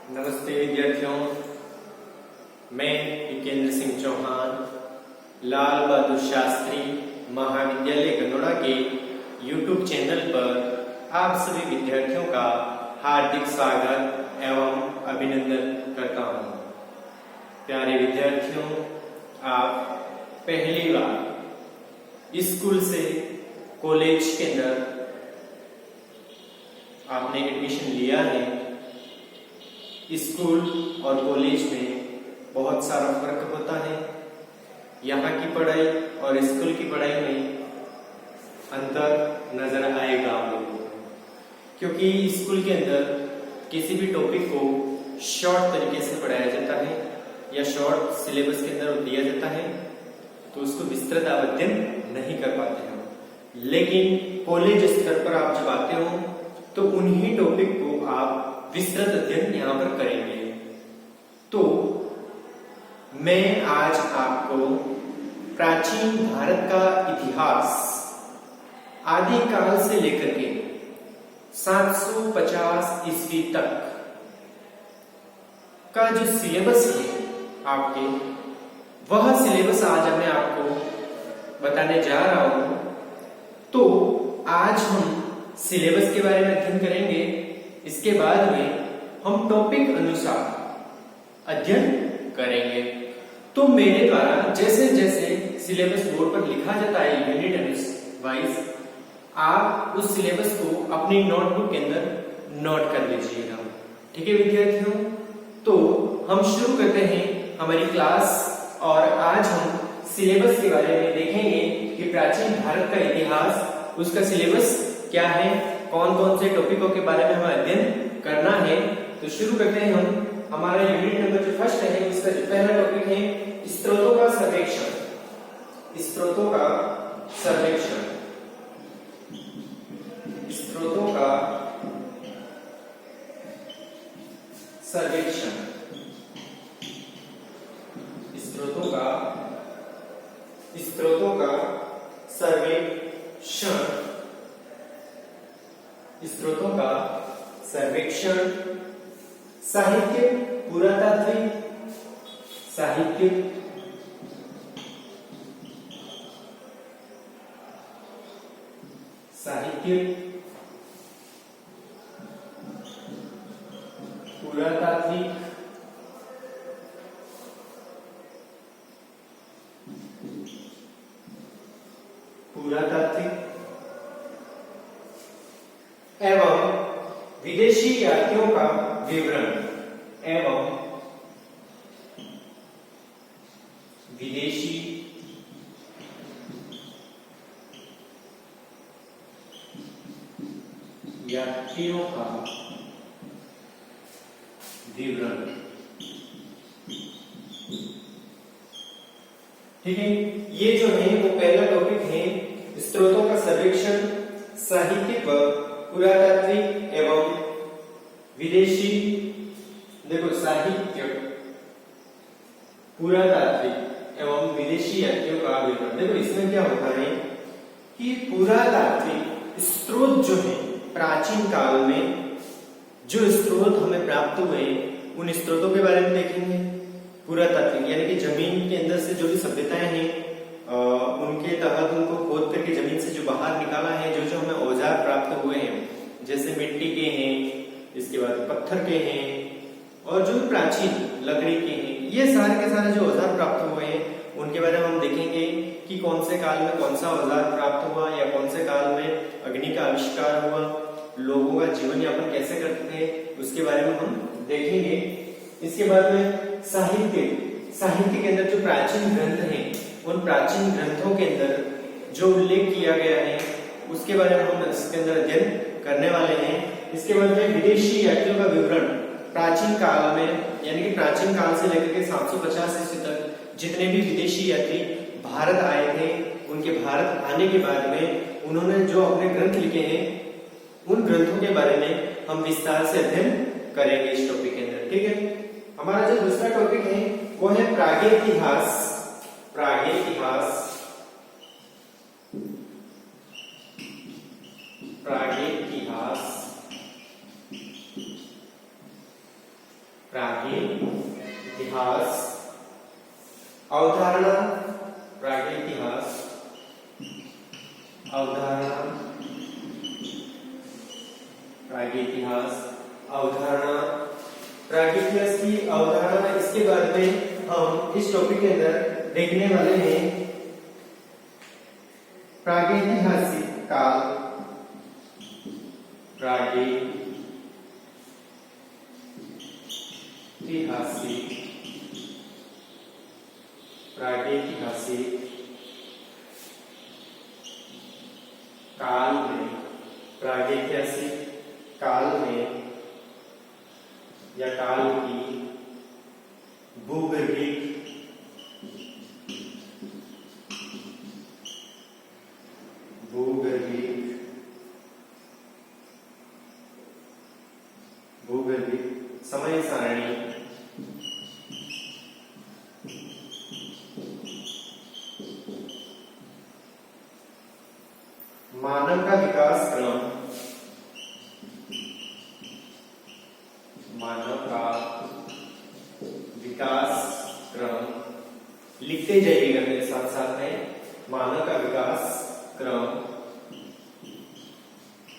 नमस्ते विद्यार्थियों, मैं विकेंद्र सिंह चौहान लाल बहादुर शास्त्री महाविद्यालय गनोड़ा के YouTube चैनल पर आप सभी विद्यार्थियों का हार्दिक स्वागत एवं अभिनंदन करता हूं। प्यारे विद्यार्थियों, आप पहली बार स्कूल से कॉलेज के अंदर आपने एडमिशन लिया है। स्कूल और कॉलेज में बहुत सारा फर्क होता है। यहाँ की पढ़ाई और स्कूल की पढ़ाई में अंतर नजर आएगा आप लोगों को, क्योंकि स्कूल के अंदर किसी भी टॉपिक को शॉर्ट तरीके से पढ़ाया जाता है या शॉर्ट सिलेबस के अंदर दिया जाता है, तो उसको विस्तृत अध्ययन नहीं कर पाते हैं। लेकिन कॉलेज स्तर पर आप जब आते हो तो उन्हीं टॉपिक को आप विस्तृत अध्ययन यहाँ पर करेंगे। तो मैं आज आपको प्राचीन भारत का इतिहास आदिकाल से लेकर के 750 ईस्वी तक का जो सिलेबस है आपके, वह सिलेबस आज मैं आपको बताने जा रहा हूं। तो आज हम सिलेबस के बारे में अध्ययन करेंगे। इसके बाद में हम टॉपिक अनुसार अध्ययन करेंगे। तो मेरे द्वारा जैसे जैसे सिलेबस बोर्ड पर लिखा जाता है यूनिट वाइज, आप उस सिलेबस को अपनी नोटबुक के अंदर नोट कर लीजिएगा। ठीक है विद्यार्थियों, तो हम शुरू करते हैं हमारी क्लास। और आज हम सिलेबस के बारे में देखेंगे कि प्राचीन भारत का इतिहास, उसका सिलेबस क्या है, कौन कौन से टॉपिकों के बारे में हमें अध्ययन करना है। तो शुरू करते हैं हम। हमारा यूनिट नंबर जो फर्स्ट है, इसका जो पहला टॉपिक है स्रोतों का सर्वेक्षण। स्रोतों का सर्वेक्षण, स्रोतों का सर्वेक्षण, स्रोतों का सर्वेक्षण, स्रोतों का सर्वेक्षण। साहित्य, पुरातात्विक साहित्य, पुरातात्विक, एवं विदेशी यात्रियों का विवरण, एवं विदेशी यात्रियों का विवरण। ठीक है, ये जो है वो पहला टॉपिक है स्रोतों का सर्वेक्षण, साहित्यिक व पुरातात्विक एवं विदेशी। देखो, साहित्य, पुरातात्विक एवं विदेशी यात्रियों का विवरण। देखो, इसमें क्या होता है कि पुरातात्विक स्रोत जो है, प्राचीन काल में जो स्रोत हमें प्राप्त हुए उन स्रोतों के बारे में देखेंगे। पुरातात्विक यानी कि जमीन के अंदर से जो भी सभ्यताएं हैं, उनके तहत उनको खोद करके जमीन से जो बाहर निकाला है, जो जो हमें औजार प्राप्त हुए हैं, जैसे मिट्टी के हैं, इसके बाद पत्थर के हैं, और जो प्राचीन लकड़ी के हैं, ये सारे के सारे जो औजार प्राप्त हुए हैं उनके बारे में हम देखेंगे कि कौन से काल में कौन सा औजार प्राप्त हुआ, या कौन से काल में अग्नि का आविष्कार हुआ, लोगों का जीवन यापन कैसे करते थे, उसके बारे में हम देखेंगे। इसके बाद में साहित्य के अंदर जो प्राचीन ग्रंथ हैं, उन प्राचीन ग्रंथों के अंदर जो उल्लेख किया गया है उसके बारे में हम इसके अंदर अध्ययन करने वाले हैं। इसके बाद में विदेशी यात्रियों का विवरण। प्राचीन काल में, यानी कि प्राचीन काल से लेकर के 750 ईस्वी तक जितने भी विदेशी यात्री भारत आए थे, उनके भारत आने के बाद में उन्होंने जो अपने ग्रंथ लिखे हैं, उन ग्रंथों के बारे में हम विस्तार से अध्ययन करेंगे इस टॉपिक के अंदर। ठीक है, हमारा जो दूसरा टॉपिक है वो है प्रागैतिहास। प्रागैतिहास, प्रागैतिहास प्रागैतिहास, अवधारणा प्रागैतिहास, अवधारणा प्रागैतिहास, अवधारणा प्रागैतिहास की अवधारणा। इसके बारे में हम इस टॉपिक के अंदर देखने वाले हैं प्रागैतिहासिक काल, प्रागैतिहासिक काल में, प्रागैतिहासिक काल में या काल की भूगर्भिक समय सारणी, मानव का विकास क्रम, मानव का विकास क्रम, लिखते जाइएगा मेरे साथ साथ में। मानव का विकास क्रम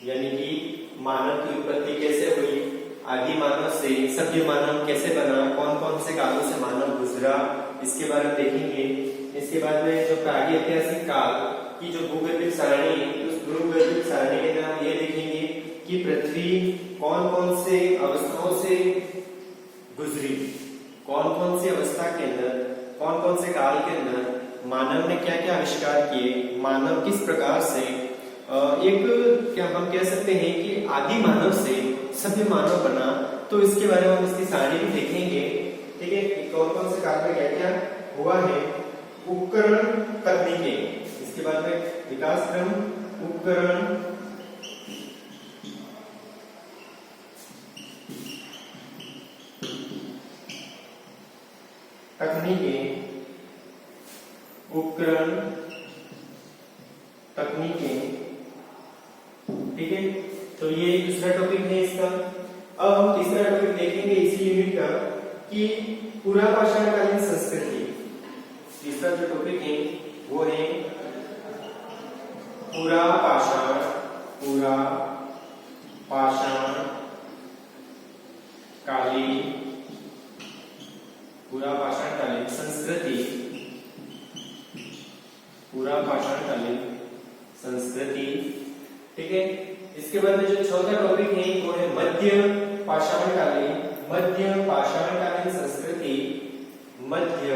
यानी कि मानव की उत्पत्ति कैसे हुई, आदि मानव से सभ्य मानव कैसे बना, कौन कौन से कालों से मानव गुजरा, इसके बारे में देखेंगे। इसके बाद में जो प्रागैतिहासिक काल की जो भूगर्भिक सारणी है, उस भूगर्भिक सारणी के अंदर हम ये देखेंगे कि पृथ्वी कौन कौन से अवस्थाओं से गुजरी, कौन कौन सी अवस्था के अंदर, कौन कौन से काल के अंदर मानव ने क्या क्या आविष्कार किए, मानव किस प्रकार से एक क्या हम कह सकते हैं कि आदि मानव से सभ्य मानव बना। तो इसके बारे में हम इसकी सारणी भी देखेंगे, ठीक है, कौन कौन से काल में क्या क्या हुआ है। उपकरण तकनीकें, इसके बाद में विकास क्रम, उपकरण तकनीकें, उपकरण तकनीकें, ठीक है। तो ये दूसरा टॉपिक है इसका। अब हम तीसरा टॉपिक देखेंगे इसी यूनिट का कि पुरापाषाणकालीन संस्कृति। तीसरा जो टॉपिक है वो है पुरापाषाणकालीन संस्कृति, पुरापाषाणकालीन संस्कृति, ठीक है। इसके बाद में जो चौथा टॉपिक है वो है मध्य पाषाणकालीन संस्कृति, मध्य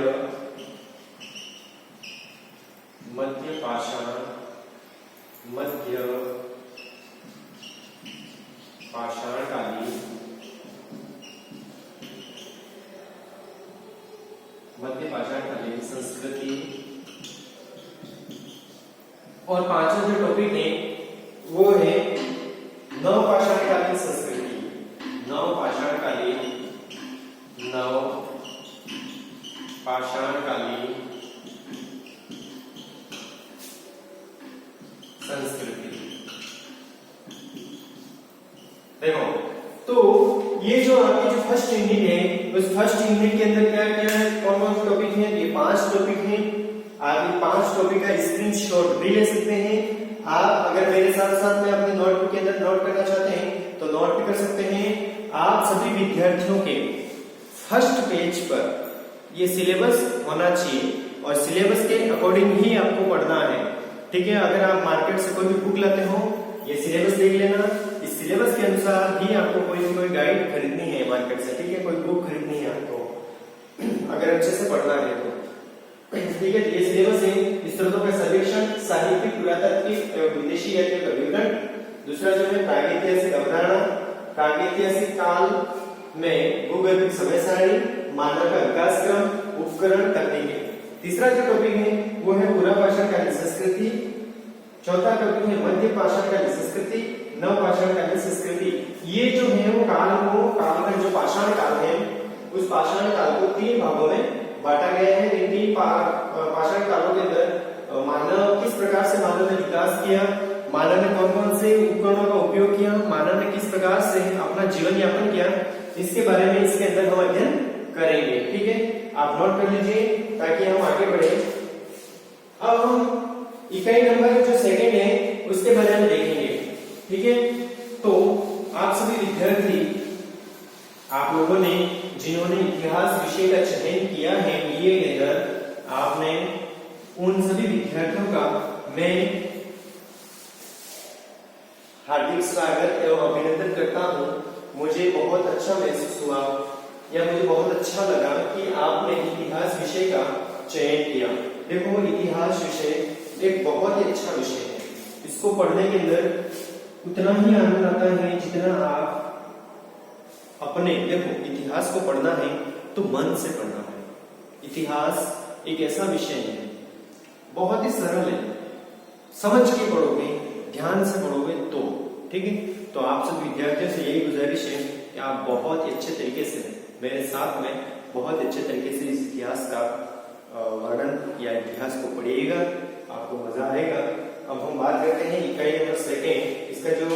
पाषाणकालीन संस्कृति। और पांचवा जो टॉपिक है वो है नवपाषाणकालीन संस्कृति, नवपाषाणकालीन संस्कृति। देखो, तो ये जो आपकी जो फर्स्ट यूनिट है, उस फर्स्ट यूनिट के अंदर क्या क्या है, कौन कौन से टॉपिक हैं, ये 5 टॉपिक हैं। आप ये 5 टॉपिक का स्क्रीनशॉट भी ले सकते हैं। आप अगर मेरे साथ साथ में अपने नोटबुक के अंदर नोट करना चाहते हैं तो नोट भी कर सकते हैं। आप सभी विद्यार्थियों के फर्स्ट पेज पर ये सिलेबस होना चाहिए और सिलेबस के अकॉर्डिंग ही आपको पढ़ना है, ठीक है। अगर आप मार्केट से कोई भी बुक लाते हो, ये सिलेबस देख लेना, इस सिलेबस के अनुसार ही आपको कोई गाइड खरीदनी है मार्केट से, ठीक है, कोई बुक खरीदनी है आपको, अगर अच्छे से पढ़ना है तो, ठीक है। ये सिलेबस है स्रोतों का सर्वेक्षण, साहित्यिक, पुरातात्विक एवं विदेशी यात्रियों का विवरण। दूसरा जो है प्रागैतिहासिक अवधारणा, प्रागैतिहासिक काल में भूगर्भिक समय सारणी, मानव का विकास क्रम, उपकरण तकनीकें। तीसरा जो टॉपिक है वो है पुरापाषाणकालीन संस्कृति। चौथा टॉपिक है मध्य पाषाणकालीन संस्कृति, नवपाषाणकालीन संस्कृति। ये जो है वो काल में जो पाषाण काल है, उस पाषाण काल को 3 भागों में बांटा गया है। इन 3 पाषाण कालों के अंदर मानव किस प्रकार से मानव ने विकास किया, मानव ने कौन कौन से उपकरणों का उपयोग किया, मानव ने किस प्रकार से अपना जीवन यापन किया, इसके बारे में इसके अंदर हम अध्ययन करेंगे। ठीक है, आप नोट कर लीजिए ताकि हम आगे बढ़े। अब हम इकाई नंबर जो सेकंड है उसके बारे में देखेंगे। ठीक है, तो आप सभी विद्यार्थी, आप लोगों ने जिन्होंने इतिहास विषय का चयन किया है बीए के अंदर, आपने उन सभी विद्यार्थियों का मैं हार्दिक स्वागत एवं अभिनंदन करता हूं। मुझे बहुत अच्छा महसूस हुआ या मुझे बहुत अच्छा लगा कि आपने इतिहास विषय का चयन किया। देखो, इतिहास विषय एक बहुत ही अच्छा विषय है। इसको पढ़ने के अंदर उतना ही आनंद आता है जितना आप अपने, देखो इतिहास को पढ़ना है तो मन से पढ़ना है। इतिहास एक ऐसा विषय है, बहुत ही सरल है, समझ के पढ़ोगे, ध्यान से पढ़ोगे तो। ठीक है, तो आप सब विद्यार्थियों से यही गुजारिश है कि आप बहुत ही अच्छे तरीके से मेरे साथ में बहुत अच्छे तरीके से इस इतिहास का वर्णन या इतिहास को पढ़िएगा, आपको मजा आएगा। अब हम बात करते हैं इकाई नंबर सेकेंड, इसका जो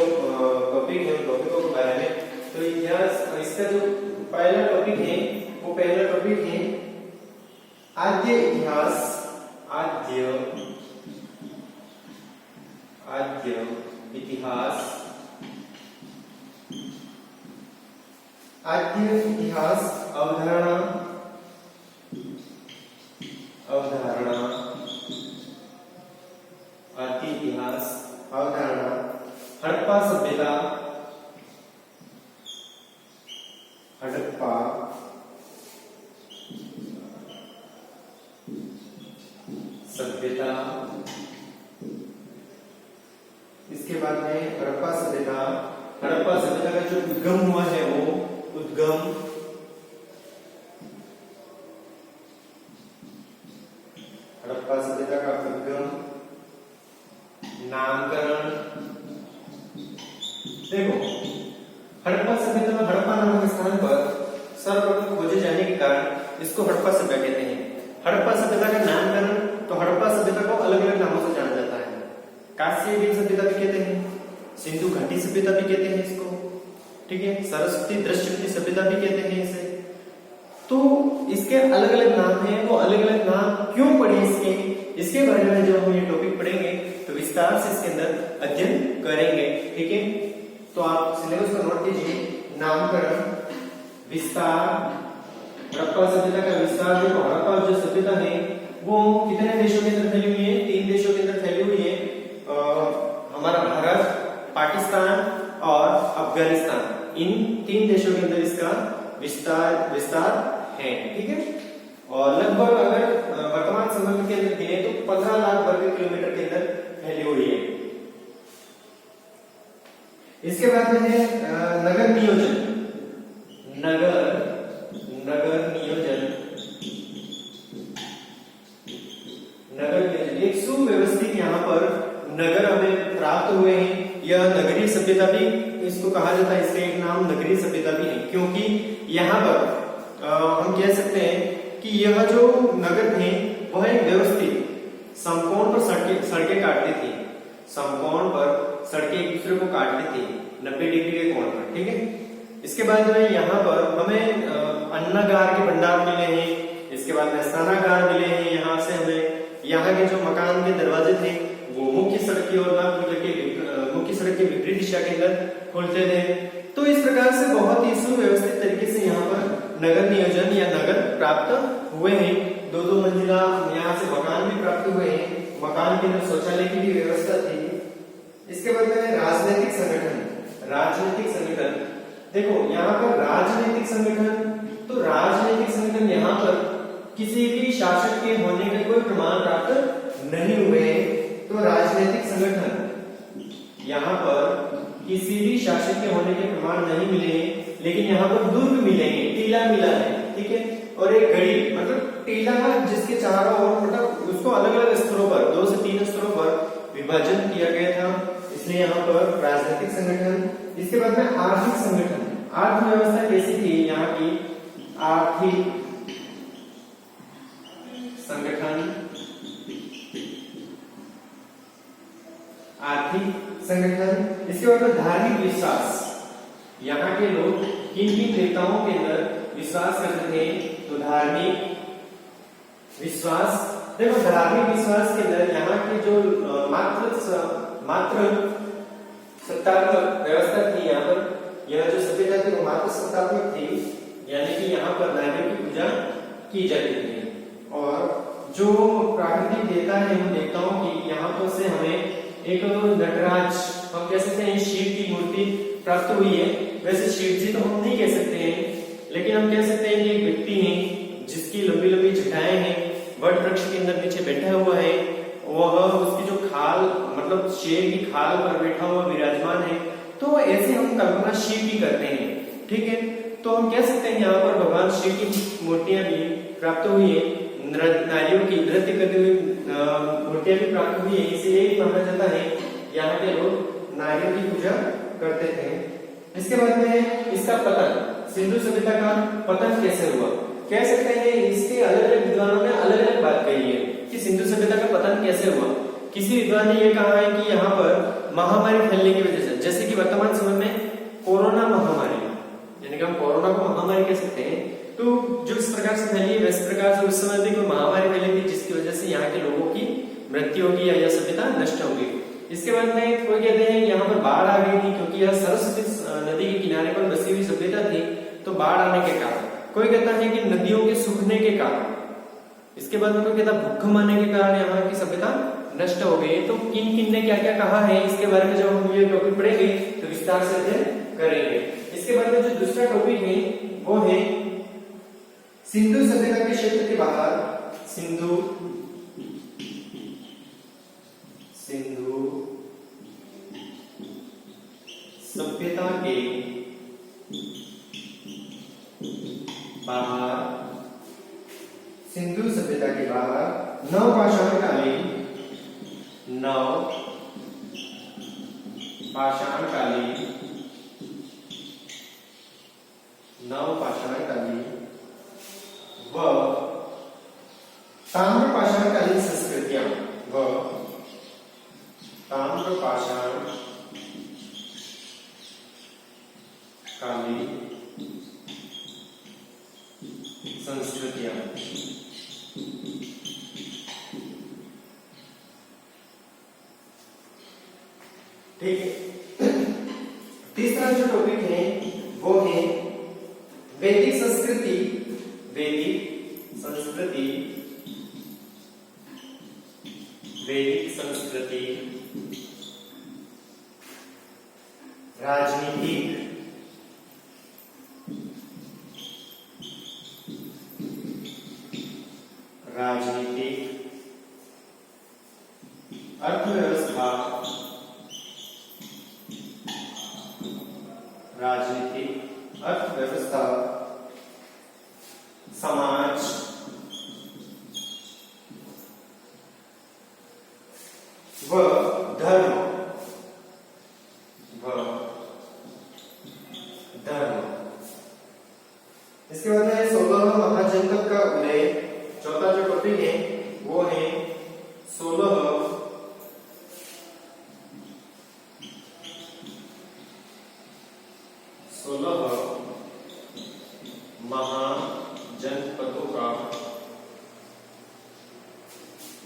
टॉपिक है उन टॉपिकों के बारे में। तो इतिहास, इसका जो पहला टॉपिक है वो पहला टॉपिक है आद्य इतिहास। आद्य इतिहास, आद्य इतिहास अवधारणा, आद्य इतिहास अवधारणा, हड़प्पा सभ्यता, हड़प्पा सभ्यता, इसके बाद में हड़प्पा सभ्यता। हड़प्पा सभ्यता का जो उद्गम हुआ है वो उद्गम, हड़प्पा सभ्यता का उद्गम, नामकरण। देखो, हड़प्पा सभ्यता में हड़प्पा नामक स्थान पर सर्वप्रथम खोजे जाने के कारण इसको हड़प्पा सभ्यता कहते हैं। हड़प्पा सभ्यता का नामकरण, तो हड़प्पा सभ्यता को अलग अलग नामों से जाना जाता है। कांस्य सभ्यता भी कहते हैं, सिंधु घाटी सभ्यता भी कहते हैं इसको। ठीक है, सरस्वती दृश्यवती सभ्यता भी कहते हैं इसे। तो इसके अलग अलग नाम हैं, वो अलग अलग नाम क्यों पड़े इसके बारे में जब हम ये टॉपिक पढ़ेंगे तो विस्तार से इसके अंदर अध्ययन करेंगे। ठीक है, तो आप सिलेबस को नोट कीजिए। नामकरण, विस्तार, हड़प्पा सभ्यता का विस्तार। जो हड़प्पा जो सभ्यता है वो कितने देशों के अंदर फैली हुई है? 3 देशों के अंदर फैली हुई है, हमारा भारत, पाकिस्तान और अफगानिस्तान। इन 3 देशों के अंदर इसका विस्तार है। ठीक है, और लगभग अगर वर्तमान समय के अंदर गिने तो 15 लाख वर्ग किलोमीटर के अंदर फैली हुई है। इसके बाद में है नगर नियोजन। नगर नियोजन एक सुव्यवस्थित यहाँ पर नगर हमें प्राप्त हुए हैं। यह नगरीय सभ्यता भी इसको कहा जाता है, इसका एक नाम नगरीय सभ्यता भी है, क्योंकि यहाँ पर हम कह सकते हैं कि यह जो नगर थे वह एक व्यवस्थित समकोण पर सड़कें काटती थी। समकोण पर सड़कें एक दूसरे को काटती थी 90 डिग्री के कोण पर। ठीक है, इसके बाद में यहाँ पर हमें अन्नागार के भंडार मिले हैं। इसके बाद में स्नानागार मिले हैं। यहाँ से हमें यहाँ के जो मकान के दरवाजे थे वो मुख्य सड़क की ओर ना खुल के मुख्य सड़क के विपरीत दिशा के अंदर खुलते थे। तो इस प्रकार से बहुत ही सुव्यवस्थित तरीके से यहाँ पर नगर नियोजन या नगर प्राप्त हुए हैं। 2-2 मंजिला यहाँ से मकान भी प्राप्त हुए हैं। मकान के अंदर शौचालय की भी व्यवस्था थी। इसके बाद में राजनीतिक संगठन। देखो यहाँ पर राजनीतिक संगठन, तो राजनीतिक संगठन यहाँ पर किसी भी शासक के होने के कोई प्रमाण प्राप्त नहीं हुए। तो राजनीतिक संगठन यहाँ पर किसी भी शासक के होने के प्रमाण नहीं मिले, लेकिन यहाँ पर दुर्ग मिलेंगे, टीला मिला है। ठीक है, और एक गढ़ी, मतलब टीला जिसके चारों ओर मतलब उसको अलग अलग स्तरों पर 2 से 3 स्तरों पर विभाजन किया गया था, इसलिए यहाँ पर राजनीतिक संगठन। इसके बाद में आर्थिक संगठन। अर्थव्यवस्था कैसी थी यहाँ की? आर्थिक संगठन। आर्थिक संगठन। इसके बाद में धार्मिक विश्वास, यहाँ के लोग किन किन देवताओं के अंदर विश्वास करते थे, तो धार्मिक विश्वास। देखो धार्मिक विश्वास के अंदर यहाँ के जो मात्र सत्तात्मक व्यवस्था थी, यहाँ पर यह जो सभ्यता थी वो मात्र सत्तात्मक थी, यानी कि यहाँ पर नारियों की पूजा की जाती थी। और जो प्राकृतिक देवता है उन देवताओं की यहाँ पर से हमें एक नटराज, हम कह सकते हैं शिव की मूर्ति प्राप्त हुई है। वैसे शिव जी तो हम नहीं कह सकते हैं, लेकिन हम कह सकते हैं कि एक व्यक्ति है जिसकी लंबी लंबी जटाएं हैं, वट वृक्ष के अंदर नीचे बैठा हुआ है, वह उसकी जो खाल मतलब शेर की खाल पर बैठा हुआ विराजमान है। तो ऐसे हम कल्पना शिव की करते हैं, ठीक है। तो हम कह सकते हैं यहाँ पर भगवान शिव की मूर्तियां भी प्राप्त हुई है, नारियों की नृत्य करती हुई मूर्तियां भी प्राप्त हुई है। इसलिए माना जाता है यहाँ के लोग नारियों की पूजा करते थे। इसके बाद में इसका पतन, सिंधु सभ्यता का पतन कैसे हुआ, कह सकते हैं इसके अलग अलग विद्वानों ने अलग अलग बात कही है कि सिंधु सभ्यता का पतन कैसे हुआ। किसी विद्वान ने यह कहा है कि यहाँ पर महामारी फैलने की वजह से, जैसे कि वर्तमान समय में कोरोना महामारी, यानी कि हम कोरोना को महामारी कह सकते हैं, तो जो इस प्रकार से फैली है वैसे प्रकार से उस समय भी कोई महामारी फैली थी जिसकी वजह से यहाँ के लोगों की मृत्यु होगी या यह सभ्यता नष्ट होगी। इसके बाद में कोई कहते हैं यहाँ पर बाढ़ आ गई थी क्योंकि यह सरस्वती नदी के किनारे पर बसी हुई सभ्यता थी, तो बाढ़ आने के कारण। कोई कहता है कि नदियों के सूखने के कारण। इसके बाद में कोई कहता है भूकंप आने के कारण यहाँ की सभ्यता नष्ट हो गई। तो किन किन ने क्या क्या कहा है इसके बारे में जब हम ये टॉपिक पढ़ेंगे तो विस्तार से अध्ययन करेंगे। इसके बाद में जो दूसरा टॉपिक है वो है सिंधु सभ्यता के क्षेत्र के बाहर, सिंधु सभ्यता के बाहर, सिंधु सभ्यता के बाहर नवपाषाणकालीन व ताम्रपाषाणकालीन संस्कृतियां व ताम्रपाषाणकालीन संस्कृतियां। ठीक है। तीसरा जो टॉपिक है वो है वैदिक संस्कृति, राजनीतिक, अर्थव्यवस्था, समाज व धर्म। इसके बाद में 16 महाजनपद का उदय। चौथा जो टॉपिक है वो है 16 महाजनपदों का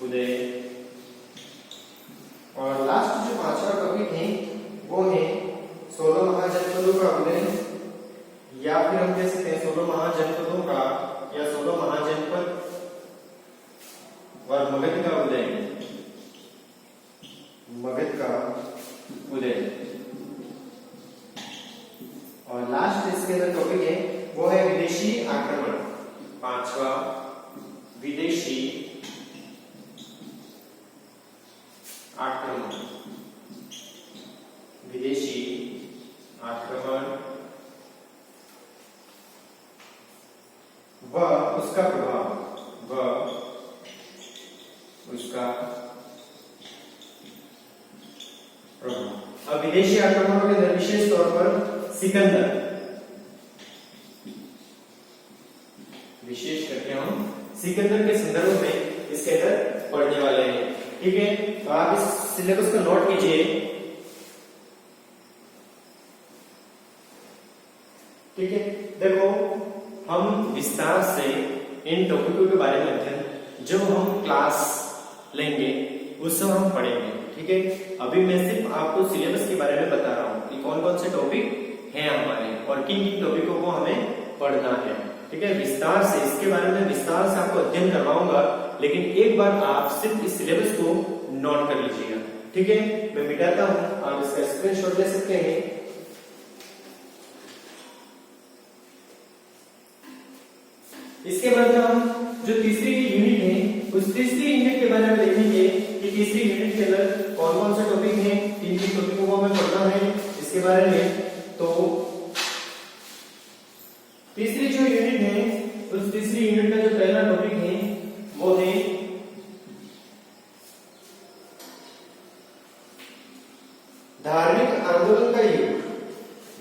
उदय। और लास्ट जो पांचवा टॉपिक है वो है 16 महाजनपदों का उदय, या फिर हम कह सकते हैं 16 महाजनपदों का या 16 महाजनपद और मगध का उदय। और लास्ट इसके अंदर टॉपिक है वो है विदेशी आक्रमण। पांचवा विदेशी आक्रमण, व उसका प्रभाव, अब विदेशी आक्रमणों के अंदर विशेष तौर पर सिकंदर, विशेष करके हम सिकंदर के संदर्भ में इसके अंदर पढ़ने वाले हैं। ठीक है। तो आप इस सिलेबस को नोट कीजिए। ठीक है, देखो हम विस्तार से इन टॉपिकों के बारे में अध्ययन जब हम क्लास लेंगे उस समय हम पढ़ेंगे। ठीक है, अभी मैं सिर्फ आपको सिलेबस के बारे में बता रहा हूँ कि कौन कौन से टॉपिक हैं हमारे और किन किन टॉपिकों को हमें पढ़ना है। ठीक है, विस्तार से इसके बारे में विस्तार से आपको अध्ययन करवाऊंगा, लेकिन एक बार आप सिर्फ इस सिलेबस को नोट कर लीजिएगा। ठीक है, मैं मिटाता हूं, आप इसका स्क्रीनशॉट ले सकते हैं। इसके बाद हम जो तीसरी यूनिट है उस तीसरी यूनिट के बारे में देखेंगे कि तीसरी यूनिट के अंदर कौन कौन से टॉपिक हैं, किन किन टॉपिकों को हमें पढ़ना है इसके बारे में। तो तीसरी जो यूनिट है उस तीसरी यूनिट का जो पहला टॉपिक है वो है धार्मिक आंदोलन का युग।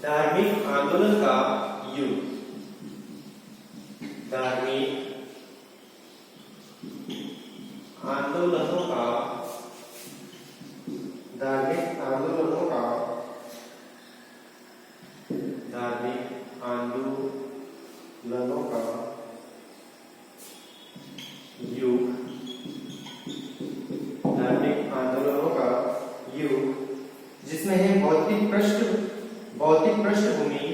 धार्मिक आंदोलन का युग, धार्मिक आंदोलनों का, धार्मिक आंदोलनों का, धार्मिक आंदोलनों का युग, धार्मिक आंदोलनों का युग, जिसमें है भौतिक पृष्ठभूमि, भौतिक पृष्ठभूमि,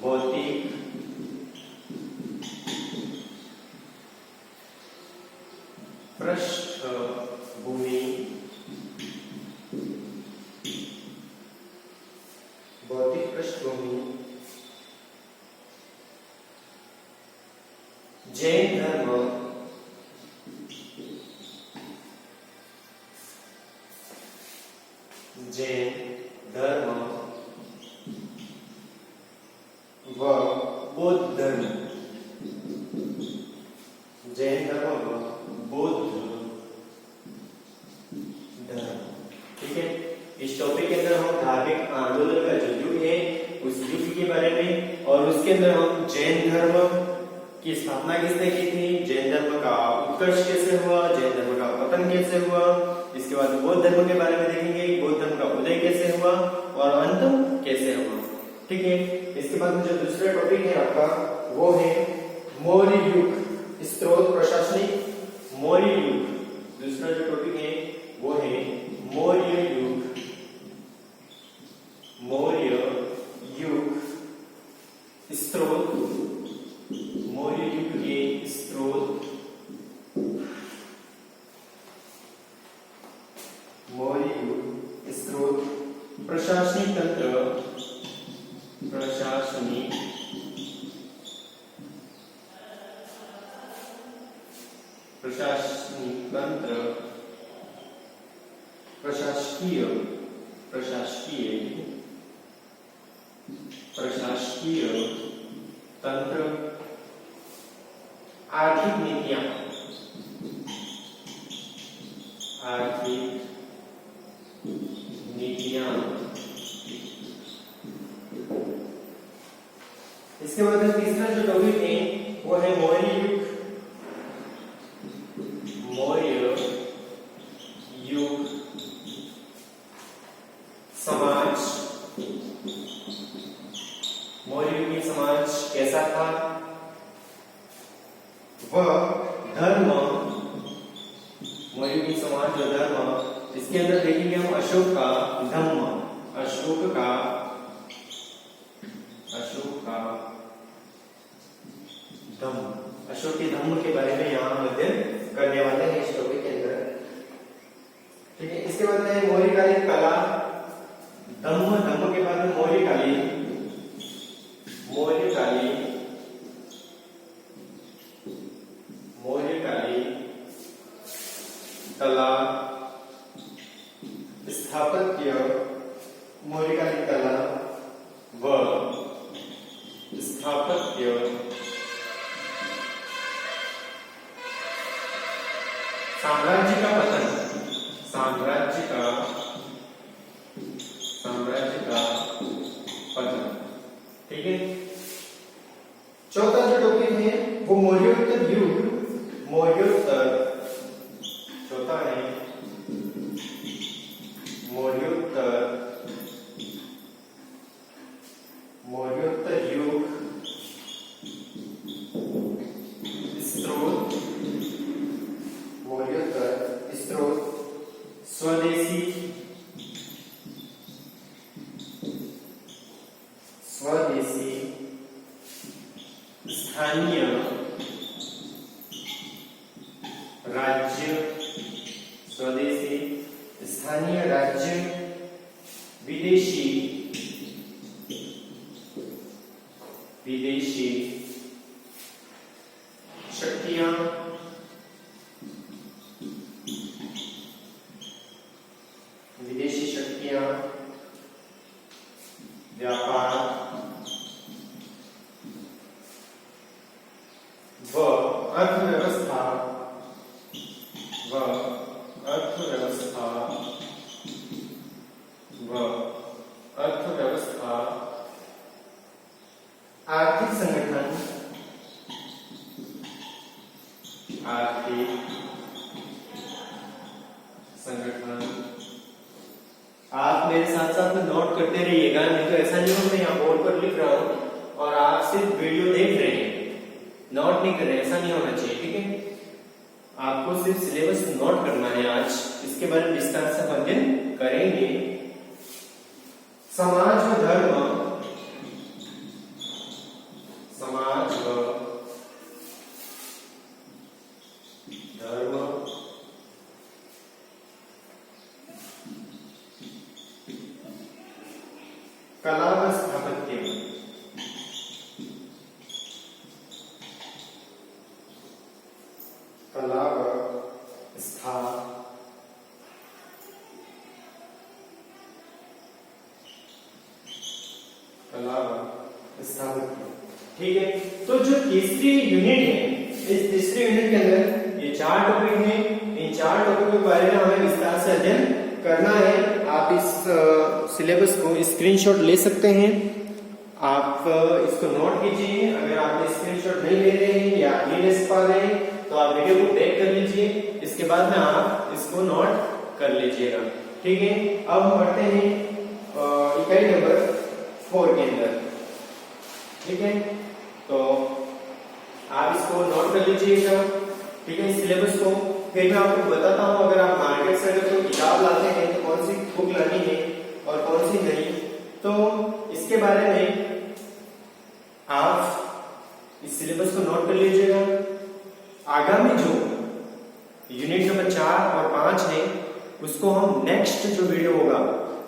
भौतिक पृष्ठभूमि, भौतिक पृष्ठभूमि, जैन धर्म, जैन धर्म व बौद्ध धर्म, जैन धर्म व बौद्ध धर्म। ठीक है, इस टॉपिक के अंदर हम धार्मिक आंदोलन का जो युग है उस युग के बारे में, और उसके अंदर हम जैन धर्म की स्थापना किसने की थी, जैन धर्म का उत्कर्ष कैसे हुआ, जैन धर्म का पतन कैसे हुआ, इसके बाद बौद्ध धर्म के बारे में देखेंगे कि बौद्ध धर्म का उदय कैसे हुआ और अंत कैसे हुआ। ठीक है, इसके बाद जो दूसरा टॉपिक है आपका वो है मौर्य युग, स्त्रोत प्रशासनिक मौर्य युग। दूसरा जो टॉपिक है वो है मौर्य युग, मौर्य युग, स्त्रोत, मौर्य युग के स्त्रोत, मौर्य युग स्त्रोत, प्रशासनिक तंत्र, प्रशासनिक प्रशासनिक तंत्र, प्रशासकीय, प्रशासकीय, प्रशासकीय तंत्र, आर्थिक नीतियां, आर्थिक नीतियां। इसके बाद तीसरा जो टॉपिक है वो है मौर्य युग, मौर्य युग समाज। मौर्य युग समाज कैसा था, वह धर्म, मौर्य युग समाज और धर्म, इसके अंदर देखेंगे हम अशोक का धम्म, अशोक का, अशोक का धम्म, अशोक के धम्म के बारे में यहाँ हम अध्ययन करने वाले हैं इस टॉपिक के अंदर। ठीक है, इसके बाद में मौर्यकालीन कला, धम्म, धम्म के बाद में मौर्यकालीन, मौर्यकालीन, मौर्यकालीन कला, स्थापत्य, मौर्यकालीन कला व स्थापत्य, साम्राज्य का पतन, साम्राज्य का, साम्राज्य का पतन। ठीक है, चौथा जो टॉपिक है वो मौर्योत्तर युग, मौर्योत्तर, चौथा है स्वदेशी स्थानीय राज्य, स्वदेशी स्थानीय राज्य, विदेशी शक्तियां, व्यापार व अर्थव्यवस्था आर्थिक संगठन, आप मेरे साथ साथ में नोट करते रहिएगा, नहीं तो ऐसा नहीं हो मैं यहाँ बोर्ड पर लिख रहा हूँ और आप सिर्फ वीडियो देख रहे हैं, नोट नहीं कर रहे, ऐसा नहीं होना चाहिए। ठीक है, आपको सिर्फ सिलेबस नोट करना है। आज इसके बारे में विस्तार से अध्ययन करेंगे। समाज व धर्म, कला व स्थापत्य, कला व स्थापत्य। ठीक है, तो जो तीसरी यूनिट है, इस तीसरी यूनिट के अंदर ये 4 टॉपिक हैं। इन 4 टॉपिक के बारे में हमें विस्तार से अध्ययन करना है। आप इस सिलेबस को स्क्रीनशॉट ले सकते हैं, आप इसको नोट कीजिए। अगर आप स्क्रीनशॉट नहीं ले रहे हैं या नहीं ले पा रहे हैं तो आप वीडियो को बैक कर लीजिए, इसके बाद में आप इसको नोट कर लीजिएगा। ठीक है, अब हम बढ़ते हैं इकाई नंबर 4 के अंदर। ठीक है, तो आप इसको नोट कर लीजिएगा। ठीक है, सिलेबस को फिर मैं आपको बताता हूँ। अगर आप मार्केट से अगर कोई किताब लाते हैं तो कौन सी बुक लानी है और कौन सी नहीं, तो इसके बारे में आप इस सिलेबस को नोट कर लीजिएगा। आगामी जो यूनिट नंबर 4 और 5 है उसको हम नेक्स्ट जो वीडियो होगा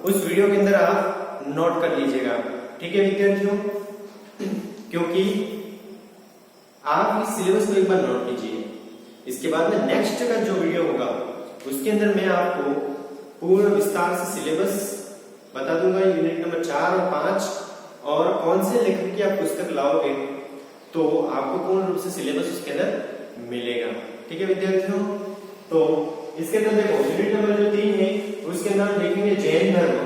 उस वीडियो के अंदर आप नोट कर लीजिएगा। ठीक है विद्यार्थियों, क्योंकि आप इस सिलेबस को एक बार नोट कीजिए, इसके बाद में नेक्स्ट का जो वीडियो होगा उसके अंदर मैं आपको पूर्ण विस्तार से सिलेबस बता दूंगा, यूनिट नंबर 4 और 5 और कौन से लेखक की आप पुस्तक लाओगे तो आपको पूर्ण रूप से सिलेबस उसके अंदर मिलेगा। ठीक है विद्यार्थियों, तो इसके अंदर देखो यूनिट नंबर जो 3 है उसके अंदर हम देखेंगे जैन धर्म,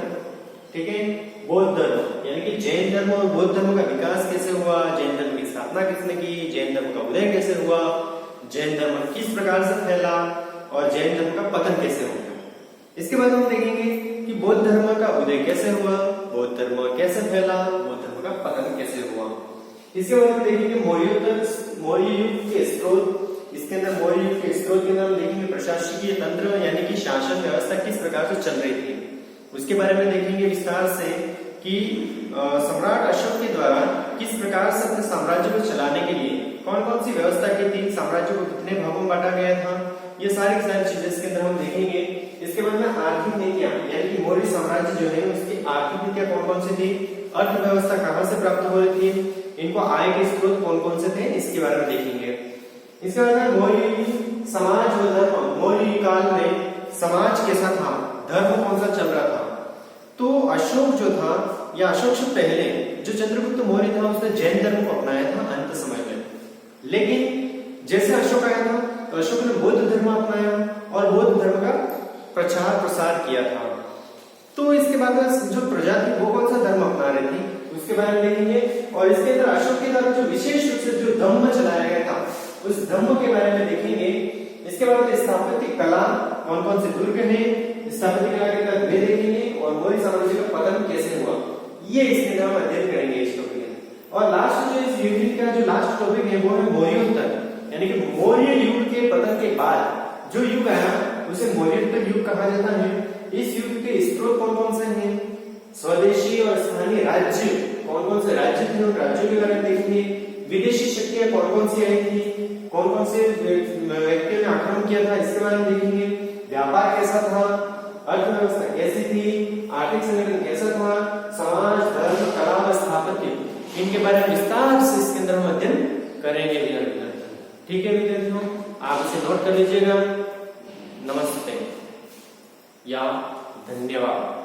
ठीक है, बौद्ध धर्म, यानी कि जैन धर्म और बौद्ध धर्म का विकास कैसे हुआ, जैन धर्म की स्थापना किसने की, जैन धर्म का उदय कैसे हुआ, जैन धर्म किस प्रकार से फैला और जैन धर्म का पतन कैसे हो गया। इसके बाद हम देखेंगे कि बौद्ध धर्म का उदय कैसे हुआ, बौद्ध धर्म कैसे फैला, बौद्ध धर्म का पतन कैसे हुआ। इसके बाद हम देखेंगे मौर्य युग के स्रोत। इसके अंदर मौर्य युग के स्रोत के अंदर हम देखेंगे प्रशासकीय तंत्र यानी कि शासन व्यवस्था किस प्रकार से चल रही थी, उसके बारे में देखेंगे विस्तार से कि सम्राट अशोक के द्वारा किस प्रकार से अपने साम्राज्य को चलाने के लिए कौन कौन सी व्यवस्था की थी, साम्राज्य को कितने भागों में बांटा गया था, ये सारी चीजें इसके अंदर हम देखेंगे। इसके बाद में आर्थिक नीतियां यानी कि मौर्य साम्राज्य जो है उसकी आर्थिक नीतियां कौन कौन सी थी, अर्थव्यवस्था कहां से प्राप्त हो रही थी, इनको आय के स्रोत कौन कौन से थे, इसके बारे में देखेंगे। इसके बाद में मौर्य समाज व धर्म, मौर्य काल में समाज कैसा था, धर्म कौन सा चल रहा था। तो अशोक जो था या अशोक से पहले जो चंद्रगुप्त मौर्य था उसने जैन धर्म को अपनाया था अंत समय में, लेकिन जैसे अशोक आया था तो अशोक ने बौद्ध धर्म अपनाया और बौद्ध धर्म का प्रचार प्रसार किया था। तो इसके बाद जो प्रजा थी वो कौन सा धर्म अपना रही थी उसके बारे में देखेंगे। और इसके अंदर अशोक के द्वारा जो विशेष रूप से जो धम्म चलाया गया था उस धम्म के बारे में देखेंगे। इसके बाद स्थापत्य कला कौन कौन से दुर्ग है, स्थापत्य कला के अंदर वे देखेंगे और मौर्य साम्राज्य का पतन कैसे हुआ, ये इसके अंदर हम अध्ययन करेंगे इस टॉपिक में। और लास्ट जो इस यूनिट का जो लास्ट टॉपिक है वो है मौर्योत्तर, यानी कि मौर्य युग के पतन के बाद जो युग आया उसे मौर्योत्तर युग कहा जाता है। इस युग के स्रोत कौन कौन से हैं, स्वदेशी और स्थानीय राज्य कौन कौन से प्राचीन राज्यों के बारे में देखेंगे, विदेशी शक्तियां कौन कौन सी आई थी, कौन कौन से व्यक्तियों ने आक्रमण किया था, इसके बारे में देखेंगे, व्यापार कैसा था, अर्थव्यवस्था कैसी थी, आर्थिक संगठन कैसा था, समाज, धर्म, कला व स्थापत्य, इनके बारे में विस्तार से इसके अंदर हम अध्ययन करेंगे विद्यार्थियों। ठीक है विद्यार्थियों, आप इसे नोट कर लीजिएगा। नमस्ते या धन्यवाद।